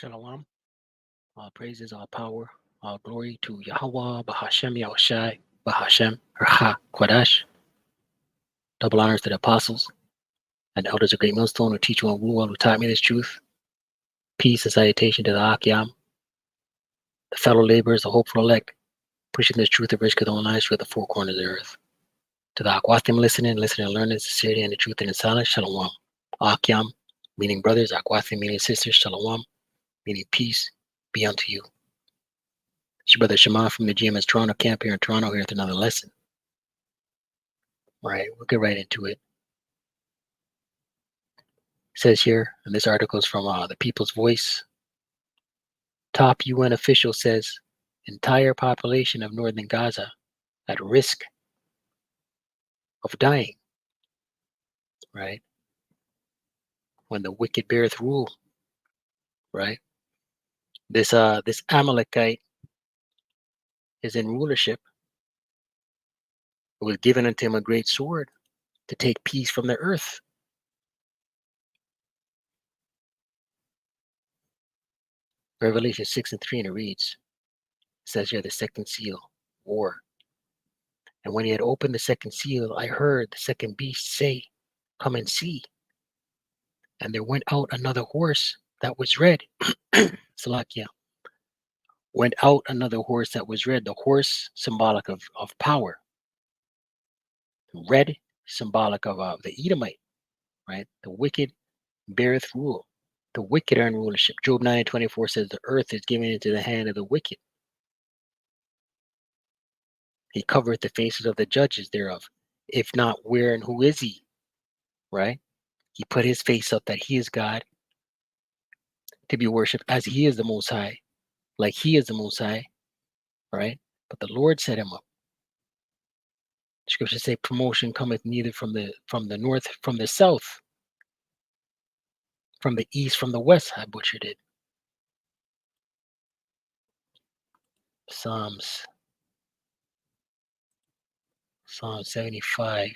Shalom. All praises, all power, all glory to Yahweh, Bahashem, Yahushai, Bahashem, Raha, Kwadash. Double honors to the apostles and the elders of Great Millstone who teach you and rule, who taught me this truth. Peace and salutation to the Akyam, the fellow laborers, the hopeful elect, pushing this truth of rich Kadon lives through the four corners of the earth. To the Akwathim listening and learning, sincerity and the truth in the silence, Shalom. Akyam, meaning brothers, Akwathim, meaning sisters, Shalom, meaning peace, be unto you. It's your brother Shema from the GMS Toronto camp here in Toronto, here with another lesson. All right, we'll get right into it. It says here, and this article is from the People's Voice. Top UN official says entire population of northern Gaza at risk of dying. Right? When the wicked beareth rule. Right? This Amalekite is in rulership. It was given unto him a great sword to take peace from the earth. Revelation 6:3, and it reads, it says here, the second seal, war. And when he had opened the second seal, I heard the second beast say, come and see. And there went out another horse that was red. Salakia. Went out another horse that was red. The horse symbolic of power. Red symbolic of the Edomite, right? The wicked beareth rule. The wicked are in rulership. Job 9:24 says the earth is given into the hand of the wicked. He covereth the faces of the judges thereof. If not, where and who is he? Right? He put his face up that he is God to be worshipped as he is the Most High, like he is the Most High, right? But the Lord set him up. Scriptures say promotion cometh neither from the north, from the south, from the east, from the west. I butchered it. Psalm 75.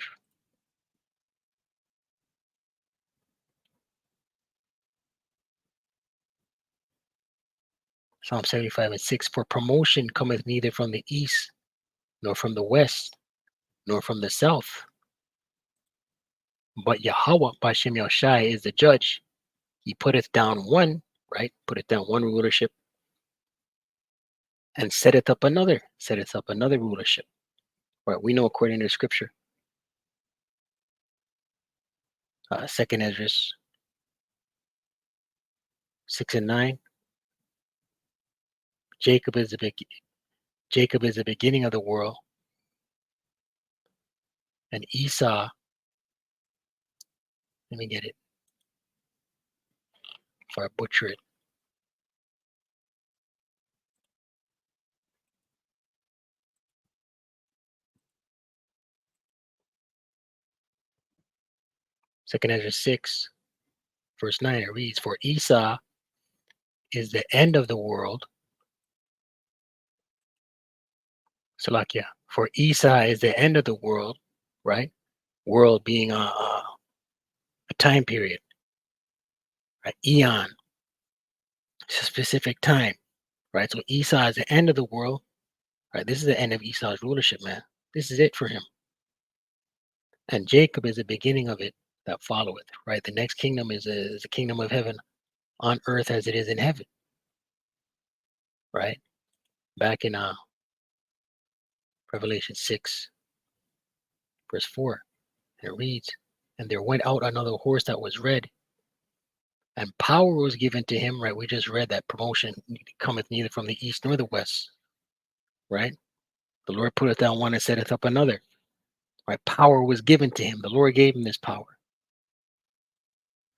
Psalm 75:6. For promotion cometh neither from the east, nor from the west, nor from the south. But Yahweh, Bashem Yahushai, is the judge. He putteth down one, right? Putteth down one rulership, and setteth up another rulership. Right? We know according to Scripture. Second Ezra 6:9. Jacob is the beginning of the world, and Esau. Let me get it before I butcher it. Second Ezra 6:9. It reads, "For Esau is the end of the world." Salakia. For Esau is the end of the world, right? World being a time period, right? Eon. It's a specific time, right? So Esau is the end of the world, right? This is the end of Esau's rulership, man. This is it for him. And Jacob is the beginning of it that followeth, right? The next kingdom is the kingdom of heaven on earth as it is in heaven, right? Back in Revelation 6:4, it reads, and there went out another horse that was red, and power was given to him, right? We just read that promotion cometh neither from the east nor the west, right? The Lord putteth down one and setteth up another, right? Power was given to him. The Lord gave him this power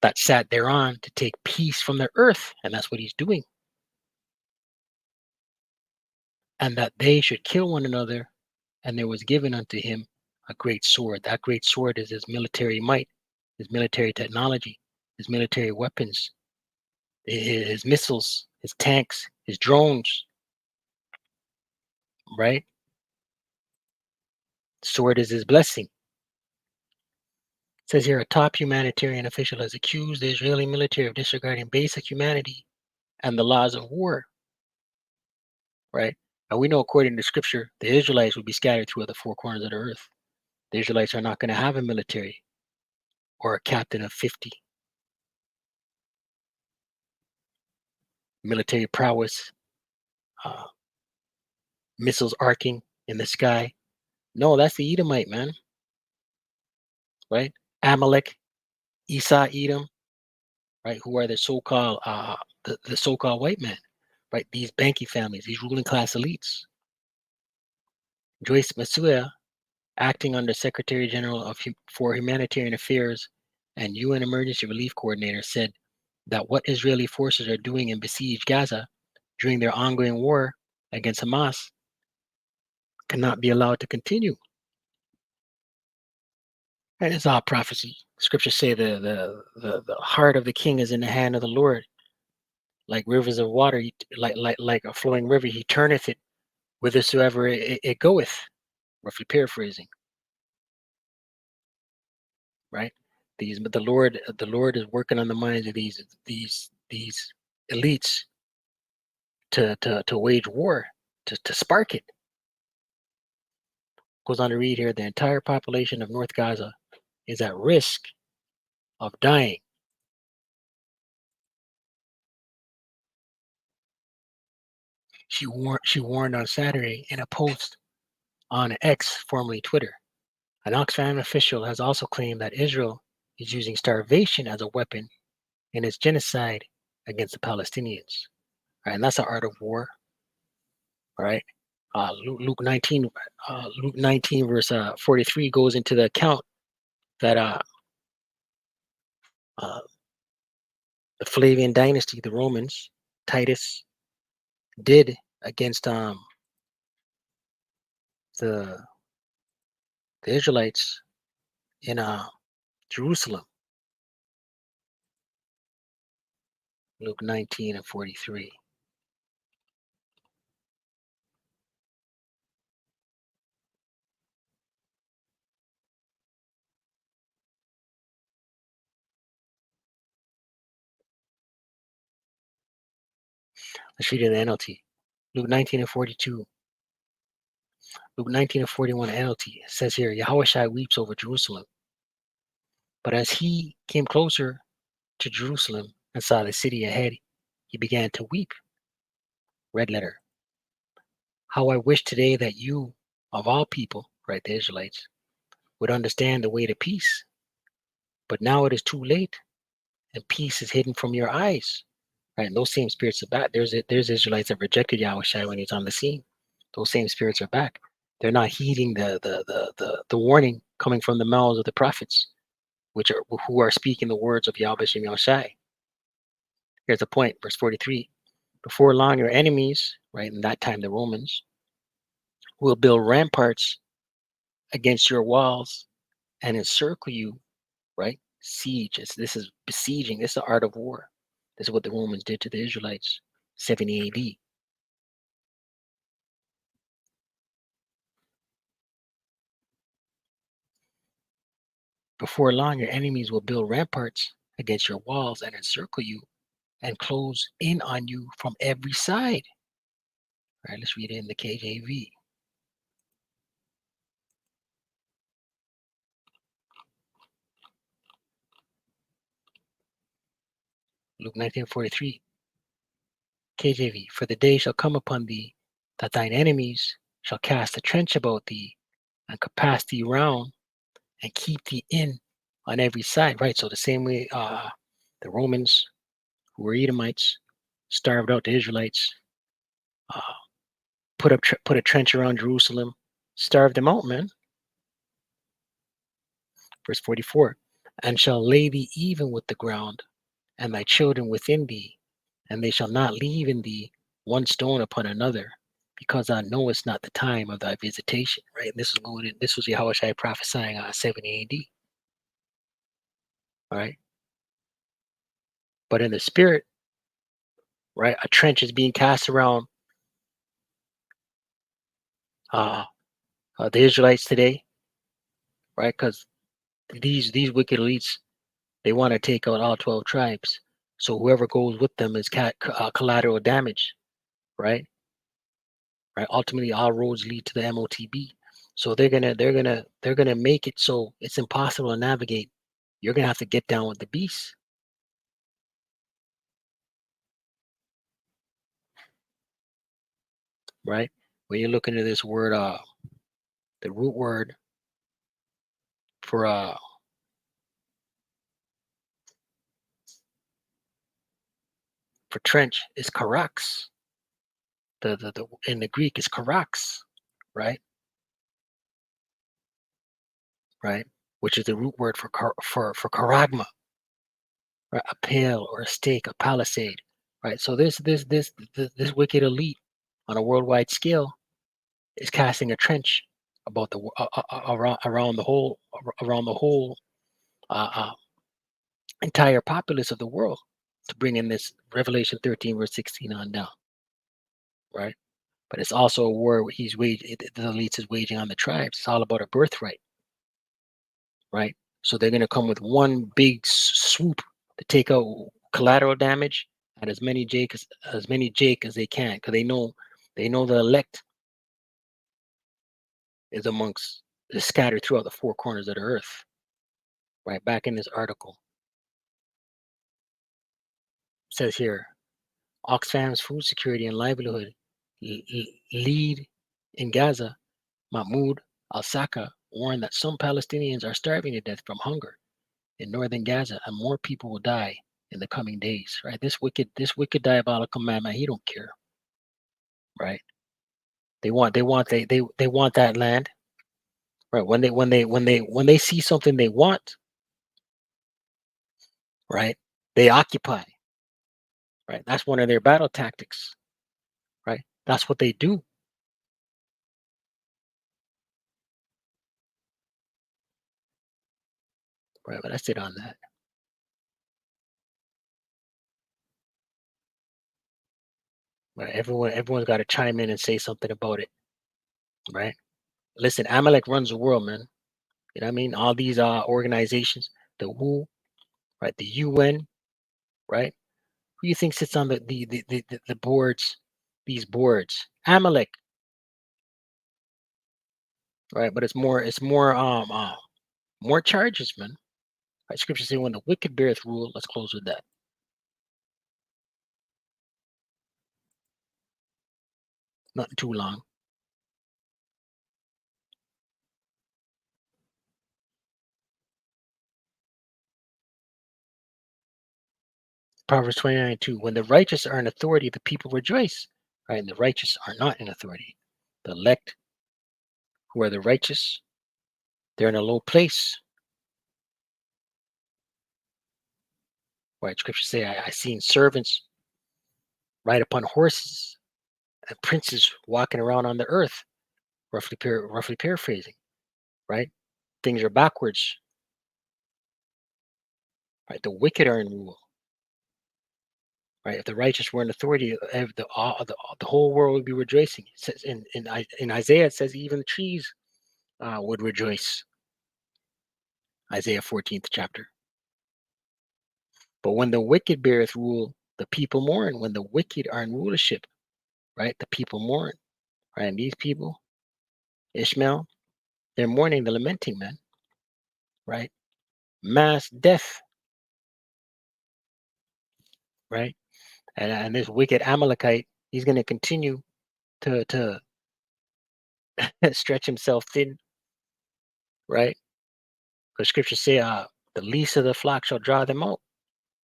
that sat thereon to take peace from the earth, and that's what he's doing. And that they should kill one another, and there was given unto him a great sword. That great sword is his military might, his military technology, his military weapons, his missiles, his tanks, his drones, right? Sword is his blessing. It says here, a top humanitarian official has accused the Israeli military of disregarding basic humanity and the laws of war, right? And we know according to scripture, the Israelites will be scattered throughout the four corners of the earth. The Israelites are not going to have a military or a captain of 50. Military prowess, uh, missiles arcing in the sky. No, that's the Edomite, man, right? Amalek, Esau, Edom, right? Who are the so-called the so-called white men, right? These banking families, these ruling class elites. Joyce Masuda, acting under Secretary General for Humanitarian Affairs and UN Emergency Relief Coordinator, said that what Israeli forces are doing in besieged Gaza during their ongoing war against Hamas cannot be allowed to continue. And it's all prophecy. Scriptures say the heart of the king is in the hand of the Lord, like rivers of water, like a flowing river. He turneth it whithersoever it goeth. Roughly paraphrasing, right? But the Lord is working on the minds of these elites to wage war, to spark it. Goes on to read here, the entire population of North Gaza is at risk of dying. She warned on Saturday in a post on X, formerly Twitter. An Oxfam official has also claimed that Israel is using starvation as a weapon in its genocide against the Palestinians. Right, and that's the art of war. Right, Luke 19, Luke 19 verse 43 goes into the account that the Flavian dynasty, the Romans, Titus, did against the Israelites in Jerusalem. Luke 19 and 43. Let's read it in the NLT. Luke 19 and 42. Luke 19 and 41 NLT says here, Yahushua weeps over Jerusalem. But as he came closer to Jerusalem and saw the city ahead, he began to weep. Red letter. How I wish today that you, of all people, right, the Israelites, would understand the way to peace. But now it is too late, and peace is hidden from your eyes. Right, and those same spirits are back. There's Israelites that rejected Yahushua when he's on the scene. Those same spirits are back. They're not heeding the warning coming from the mouths of the prophets, who are speaking the words of Yahweh Shem Yahushai. Here's the point, verse 43. Before long, your enemies, right, in that time the Romans, will build ramparts against your walls and encircle you, right? Siege. This is besieging. This is the art of war. This is what the Romans did to the Israelites, 70 AD. Before long, your enemies will build ramparts against your walls and encircle you and close in on you from every side. All right, let's read it in the KJV. Luke 19:43, KJV. For the day shall come upon thee that thine enemies shall cast a trench about thee and compass thee round and keep thee in on every side. Right. So the same way the Romans, who were Edomites, starved out the Israelites, uh, put a trench around Jerusalem, starved them out, man. Verse 44, and shall lay thee even with the ground, and thy children within thee, and they shall not leave in thee one stone upon another, because thou knowest not the time of thy visitation. Right? And this was Yahushua prophesying 70 AD. All right. But in the spirit, right, a trench is being cast around the Israelites today, right? Because these wicked elites, they want to take out all 12 tribes. So whoever goes with them is collateral damage, right? Right. Ultimately, all roads lead to the MOTB. So they're gonna make it so it's impossible to navigate. You're gonna have to get down with the beast. Right? When you look into this word, the root word for trench is karax. The in the Greek is karax, right? Right? Which is the root word for karagma, right? A pale or a stake, a palisade, right? So this wicked elite on a worldwide scale is casting a trench about the around the whole uh, uh, entire populace of the world to bring in this Revelation 13 verse 16 on down, right? But it's also a war the elites is waging on the tribes. It's all about a birthright, right? So they're going to come with one big swoop to take out collateral damage and as many Jake as they can, because they know the elect is scattered throughout the four corners of the earth. Right back in this article, it says here, Oxfam's food security and livelihood lead in Gaza, Mahmoud al-Saka, warned that some Palestinians are starving to death from hunger in northern Gaza, and more people will die in the coming days. Right, this wicked diabolical man, he don't care. Right, they want that land. Right, when they see something they want, right, they occupy. Right, that's one of their battle tactics. Right, that's what they do. Right, but that's it on that. Right, everyone's got to chime in and say something about it. Right, listen, Amalek runs the world, man. You know what I mean? All these organizations, the WHO, right, the UN, right? Who you think sits on the boards, these boards? Amalek, right? But more charges, man. Right? Scripture say when the wicked beareth rule. Let's close with that. Not too long. Proverbs 29:2. When the righteous are in authority, the people rejoice. Right? And the righteous are not in authority. The elect, who are the righteous, they're in a low place. Right? Scripture say, I seen servants ride upon horses and princes walking around on the earth. Roughly paraphrasing. Right? Things are backwards. Right? The wicked are in rule. Right? If the righteous were in authority, the whole world would be rejoicing. It says in Isaiah, it says even the trees would rejoice. Isaiah 14th chapter. But when the wicked beareth rule, the people mourn. When the wicked are in rulership, right, the people mourn. Right, and these people, Ishmael, they're mourning, they're lamenting, man. Right, mass death. Right, and this wicked Amalekite, he's going to continue to stretch himself thin. Right, because scriptures say, the least of the flock shall draw them out.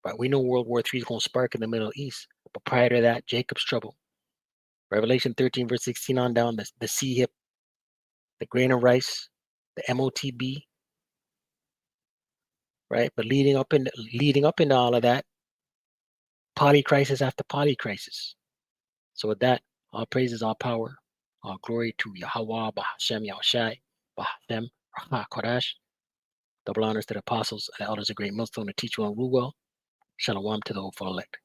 Right, we know World War III is going to spark in the Middle East, but prior to that, Jacob's trouble. Revelation 13 verse 16 on down, the sea hip, the grain of rice, the MOTB, right? But leading up into all of that, polycrisis after polycrisis. So with that, all praises, all power, all glory to Yahweh, Bahashem, Yahushai, Bahathem, Raha, Kodash. Double honors to the apostles and the elders of Great Millstone to teach you and rule well. Shalom to the hopeful elect.